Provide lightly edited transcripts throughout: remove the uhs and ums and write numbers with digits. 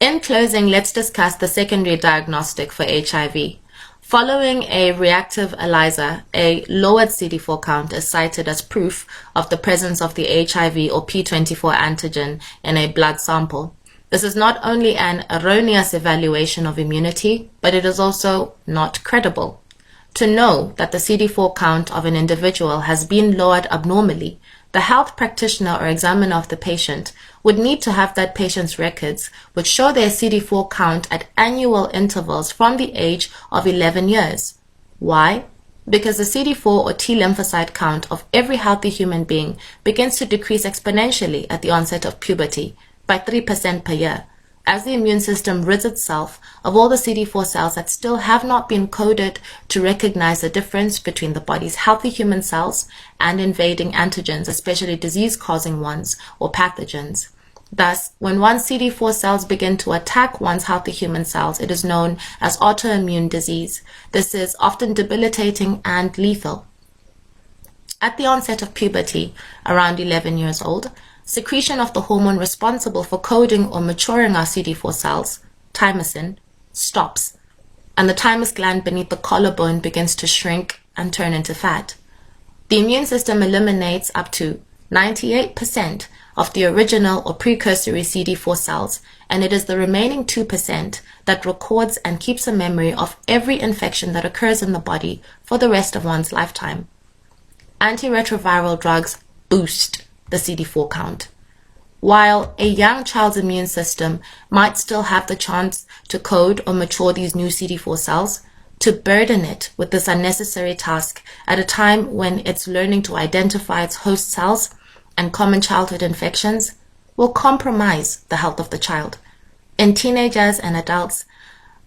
In closing, let's discuss the secondary diagnostic for HIV. Following a reactive ELISA, a lowered CD4 count is cited as proof of the presence of the HIV or P24 antigen in a blood sample. This is not only an erroneous evaluation of immunity, but it is also not credible. To know that the CD4 count of an individual has been lowered abnormally, the health practitioner or examiner of the patient would need to have that patient's records, which show their CD4 count at annual intervals from the age of 11 years. Why? Because the CD4 or T lymphocyte count of every healthy human being begins to decrease exponentially at the onset of puberty by 3% per year, as the immune system rids itself of all the CD4 cells that still have not been coded to recognize the difference between the body's healthy human cells and invading antigens, especially disease-causing ones or pathogens. Thus, when one's CD4 cells begin to attack one's healthy human cells, it is known as autoimmune disease. This is often debilitating and lethal. At the onset of puberty, around 11 years old, secretion of the hormone responsible for coding or maturing our CD4 cells, thymosin, stops, and the thymus gland beneath the collarbone begins to shrink and turn into fat. The immune system eliminates up to 98% of the original or precursory CD4 cells, and it is the remaining 2% that records and keeps a memory of every infection that occurs in the body for the rest of one's lifetime. Antiretroviral drugs boost the CD4 count. While a young child's immune system might still have the chance to code or mature these new CD4 cells, to burden it with this unnecessary task at a time when it's learning to identify its host cells and common childhood infections will compromise the health of the child. In teenagers and adults,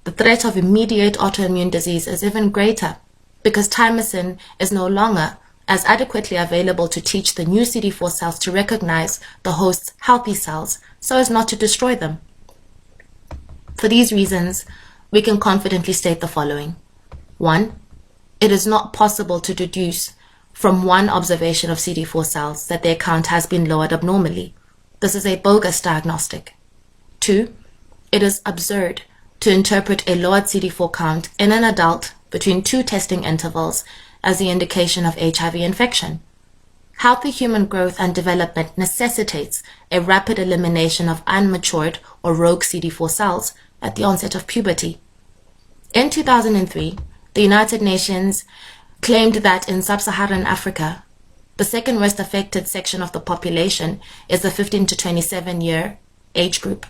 the threat of immediate autoimmune disease is even greater because thymosin is no longer as adequately available to teach the new CD4 cells to recognize the host's healthy cells so as not to destroy them. For these reasons, we can confidently state the following. 1. It is not possible to deduce from one observation of CD4 cells that their count has been lowered abnormally. This is a bogus diagnostic. 2. It is absurd to interpret a lowered CD4 count in an adult between 2 testing intervals as the indication of HIV infection. Healthy human growth and development necessitates a rapid elimination of unmatured or rogue CD4 cells at the onset of puberty. In 2003, the United Nations claimed that in sub-Saharan Africa, the second worst affected section of the population is the 15 to 27 year age group.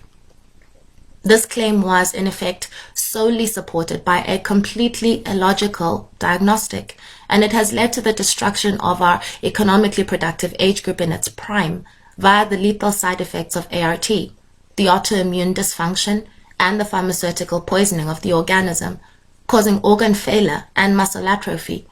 This claim was, in effect, solely supported by a completely illogical diagnostic, and it has led to the destruction of our economically productive age group in its prime via the lethal side effects of ART, the autoimmune dysfunction, and the pharmaceutical poisoning of the organism, causing organ failure and muscle atrophy.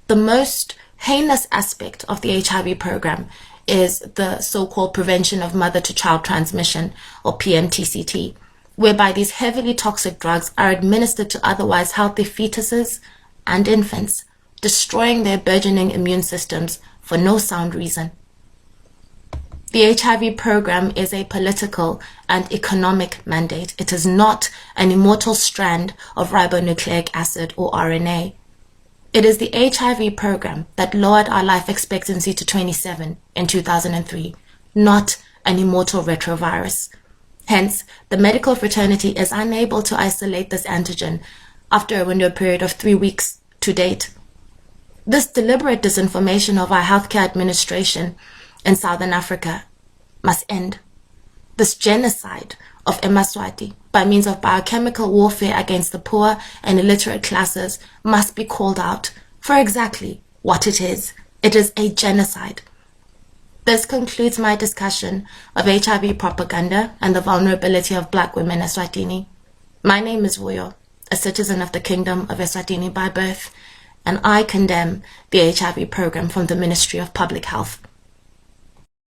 The most heinous aspect of the HIV program is the so-called prevention of mother-to-child transmission, or PMTCT, whereby these heavily toxic drugs are administered to otherwise healthy fetuses and infants, destroying their burgeoning immune systems for no sound reason. The HIV program is a political and economic mandate. It is not an immortal strand of ribonucleic acid or RNA. It is the HIV program that lowered our life expectancy to 27 in 2003, not an immortal retrovirus. Hence, the medical fraternity is unable to isolate this antigen after a window period of 3 weeks to date. This deliberate disinformation of our healthcare administration in Southern Africa must end. This genocide of Emaswati by means of biochemical warfare against the poor and illiterate classes must be called out for exactly what it is. It is a genocide. This concludes my discussion of HIV propaganda and the vulnerability of Black women in Eswatini. My name is Vuyo, a citizen of the Kingdom of Eswatini by birth, and I condemn the HIV program from the Ministry of Public Health.